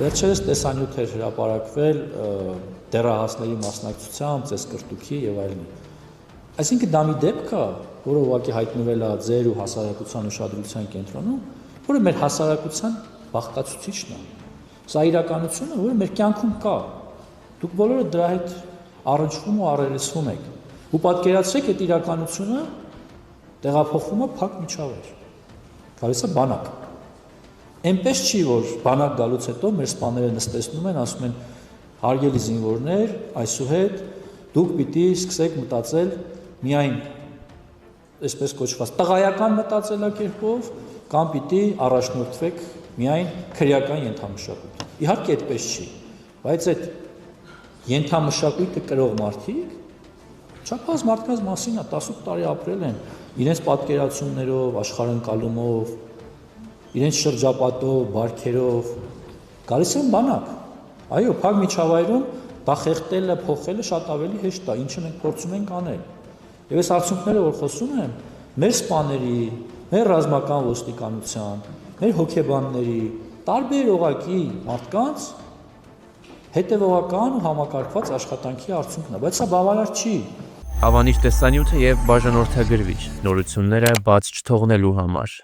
Վերջերս տեսանյութ էր հրապարակվել դեռահասների մասնակցությամբ, ծեսկրտուքի եւ այլն։ Այսինքն դա մի դեպք է, որը ուղղակի հայտնվել է ձեր ու հասարակության ուշադրության կենտրոնում, որը մեր հասարակության բաղկացուցիչն է։ Սա իրականություն է, որը մեր կյանքում կա։ Դուք բոլորը դրա հետ առնչվում ու առերեսվում եք։ Ու պատկերացրեք, այդ իրականությունը տեղափոխվում է փակ միջավայր։ Գալիս է բանակ։ Այնպես չի, որ բանակ գալուց հետո մեր սպաները նստեցնում են, ասում են. հարգելի զինվորներ, այսուհետ դուք պիտի սկսեք մտածել միայն այսպես կոչված տղայական մտածելակերպով կամ պիտի առաջնորդվեք միայն քրեական ենթամշակույթ։ Իհարկե այդպես չի, բայց այդ ենթամշակույթը կրող մարդիկ չափազանց մարդկանց մասին է 18 տարի ապրել են իրենց պատկերացումներով, աշխարհընկալումով, իրենց շրջապատով, բարքերով, գալիս են բանակ։ Այո, փակ միջավայրում դա խեղդելը, փոխելը շատ ավելի հեշտ է, ինչը մենք փորձում ենք անել։ Եվ այս արդյունքները, որ խոսում եմ, մեր սպաների, մեր ռազմական ոստիկանության, մեր հոգեբանների, տարբեր օղակի մարդկանց հետևողական ու համակարգված աշխատանքի արդյունքն է, բայց սա բավարար չի։ Հավանիր տեսանյութը եւ բաժանորդագրվիչ նորությունները բաց չթողնելու համար։